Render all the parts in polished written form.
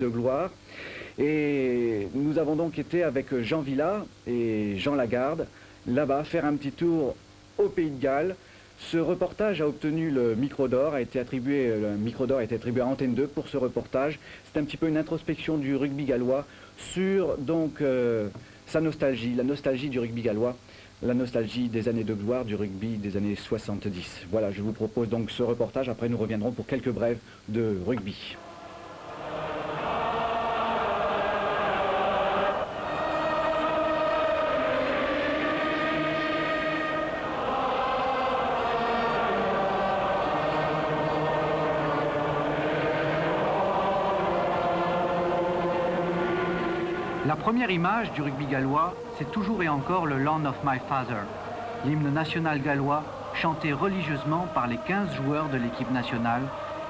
de gloire. Et nous avons donc été avec Jean Villa et Jean Lagarde là-bas faire un petit tour au Pays de Galles. Ce reportage a obtenu le micro d'or, le micro d'or a été attribué à Antenne 2 pour ce reportage. C'est un petit peu une introspection du rugby gallois sur donc sa nostalgie, la nostalgie du rugby gallois, la nostalgie des années de gloire du rugby des années 70. Voilà, je vous propose donc ce reportage, après nous reviendrons pour quelques brèves de rugby. La première image du rugby gallois, c'est toujours et encore le Land of My Father, l'hymne national gallois chanté religieusement par les 15 joueurs de l'équipe nationale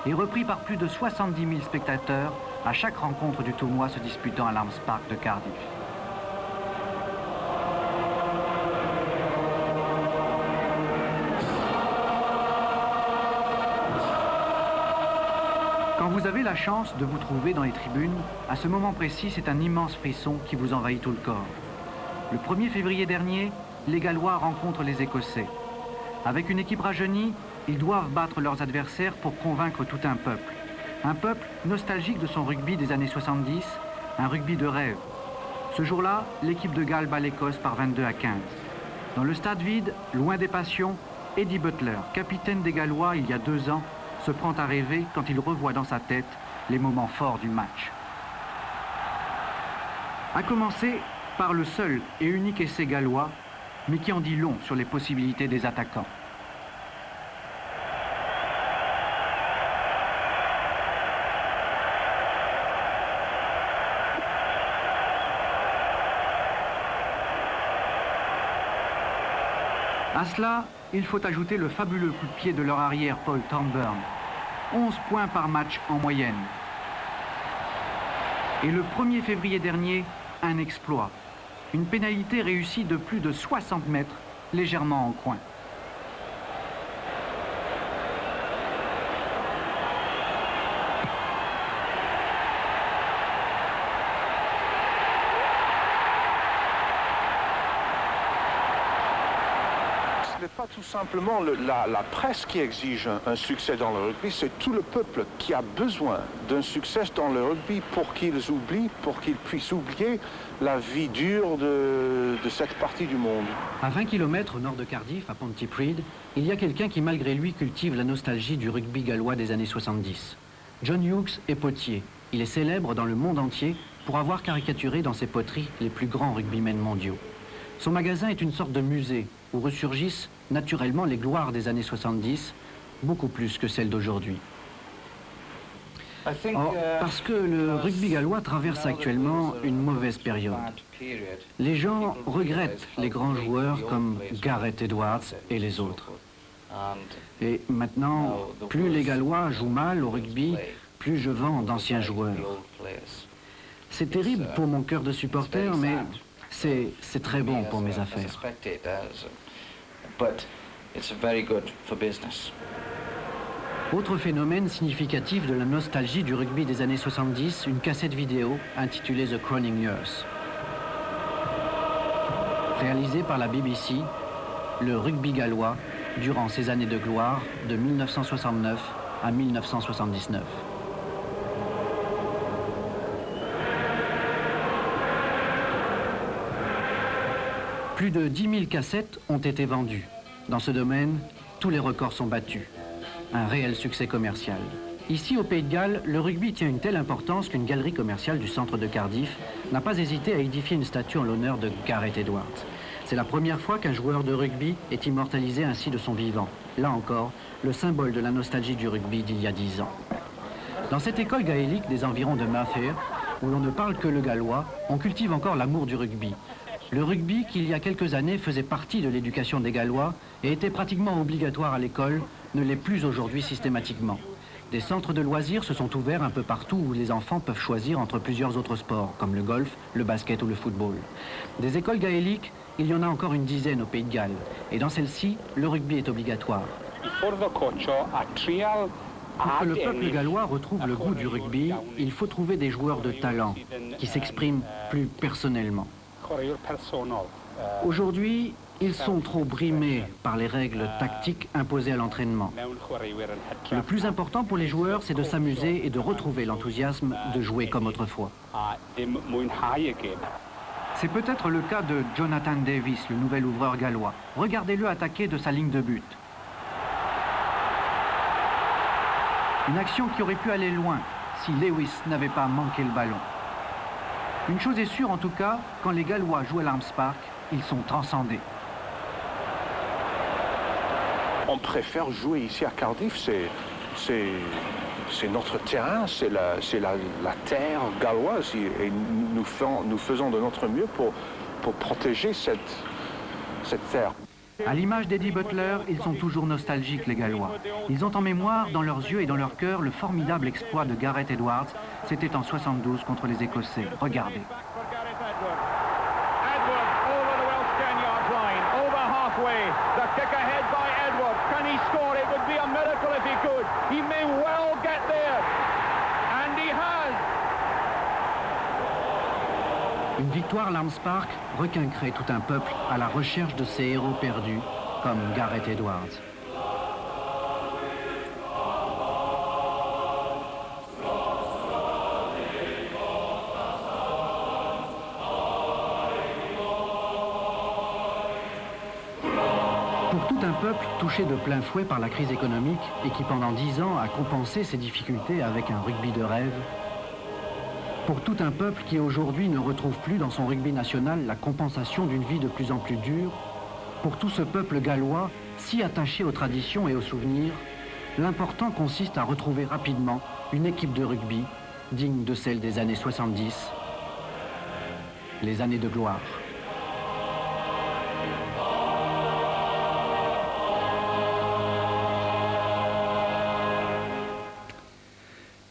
et repris par plus de 70 000 spectateurs à chaque rencontre du tournoi se disputant à l'Arms Park de Cardiff. Quand vous avez la chance de vous trouver dans les tribunes, à ce moment précis, c'est un immense frisson qui vous envahit tout le corps. Le 1er février dernier, les Gallois rencontrent les Écossais. Avec une équipe rajeunie, ils doivent battre leurs adversaires pour convaincre tout un peuple. Un peuple nostalgique de son rugby des années 70, un rugby de rêve. Ce jour-là, l'équipe de Galles bat l'Écosse par 22-15. Dans le stade vide, loin des passions, Eddie Butler, capitaine des Gallois il y a 2 ans, se prend à rêver quand il revoit dans sa tête les moments forts du match. À commencer par le seul et unique essai gallois, mais qui en dit long sur les possibilités des attaquants. À cela, il faut ajouter le fabuleux coup de pied de leur arrière Paul Thornburn. 11 points par match en moyenne. Et le 1er février dernier, un exploit. Une pénalité réussie de plus de 60 mètres, légèrement en coin. Ce n'est pas tout simplement la presse qui exige un succès dans le rugby, c'est tout le peuple qui a besoin d'un succès dans le rugby pour qu'ils puissent oublier la vie dure de cette partie du monde. À 20 km au nord de Cardiff, à Pontypridd, il y a quelqu'un qui malgré lui cultive la nostalgie du rugby gallois des années 70. John Hughes est potier. Il est célèbre dans le monde entier pour avoir caricaturé dans ses poteries les plus grands rugbymen mondiaux. Son magasin est une sorte de musée où ressurgissent naturellement les gloires des années 70, beaucoup plus que celles d'aujourd'hui. Parce que le rugby gallois traverse actuellement une mauvaise période. Les gens regrettent les grands joueurs comme Gareth Edwards et les autres. Et maintenant, plus les Gallois jouent mal au rugby, plus je vends d'anciens joueurs. C'est terrible pour mon cœur de supporter, mais c'est très bon pour mes affaires. Autre phénomène significatif de la nostalgie du rugby des années 70, une cassette vidéo intitulée The Crowning Years. Réalisée par la BBC, le rugby gallois durant ses années de gloire de 1969 à 1979. Plus de 10 000 cassettes ont été vendues. Dans ce domaine, tous les records sont battus. Un réel succès commercial. Ici, au Pays de Galles, le rugby tient une telle importance qu'une galerie commerciale du centre de Cardiff n'a pas hésité à édifier une statue en l'honneur de Gareth Edwards. C'est la première fois qu'un joueur de rugby est immortalisé ainsi de son vivant. Là encore, le symbole de la nostalgie du rugby d'il y a 10 ans. Dans cette école gaélique des environs de Merthyr, où l'on ne parle que le gallois, on cultive encore l'amour du rugby. Le rugby, qui il y a quelques années faisait partie de l'éducation des Gallois et était pratiquement obligatoire à l'école, ne l'est plus aujourd'hui systématiquement. Des centres de loisirs se sont ouverts un peu partout où les enfants peuvent choisir entre plusieurs autres sports, comme le golf, le basket ou le football. Des écoles gaéliques, il y en a encore une dizaine au Pays de Galles. Et dans celles-ci, le rugby est obligatoire. Il ffordd o cocho a trial Pour que le peuple gallois retrouve le goût du rugby, il faut trouver des joueurs de talent qui s'expriment plus personnellement. Aujourd'hui, ils sont trop brimés par les règles tactiques imposées à l'entraînement. Le plus important pour les joueurs, c'est de s'amuser et de retrouver l'enthousiasme de jouer comme autrefois. C'est peut-être le cas de Jonathan Davis, le nouvel ouvreur gallois. Regardez-le attaquer de sa ligne de but. Une action qui aurait pu aller loin si Lewis n'avait pas manqué le ballon. Une chose est sûre en tout cas, quand les Gallois jouent à l'Arms Park, ils sont transcendés. On préfère jouer ici à Cardiff, c'est notre terrain, c'est la terre galloise et nous faisons de notre mieux pour protéger cette terre. À l'image d'Eddie Butler, ils sont toujours nostalgiques, les Gallois. Ils ont en mémoire, dans leurs yeux et dans leur cœur, le formidable exploit de Gareth Edwards. C'était en 72 contre les Écossais. Regardez. Une victoire à l'Arms Park requinquerait tout un peuple à la recherche de ces héros perdus, comme Gareth Edwards. Pour tout un peuple touché de plein fouet par la crise économique et qui pendant 10 ans a compensé ses difficultés avec un rugby de rêve, pour tout un peuple qui aujourd'hui ne retrouve plus dans son rugby national la compensation d'une vie de plus en plus dure, pour tout ce peuple gallois si attaché aux traditions et aux souvenirs, l'important consiste à retrouver rapidement une équipe de rugby digne de celle des années 70, les années de gloire.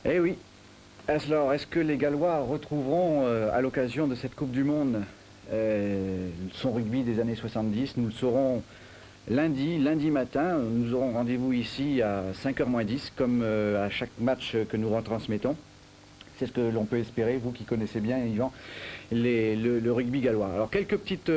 Eh oui. Alors, est-ce que les Gallois retrouveront, à l'occasion de cette Coupe du Monde, son rugby des années 70? Nous le saurons lundi matin. Nous aurons rendez-vous ici à 5h moins 10, comme à chaque match que nous retransmettons. C'est ce que l'on peut espérer, vous qui connaissez bien, Yvan, le rugby gallois. Alors, quelques petites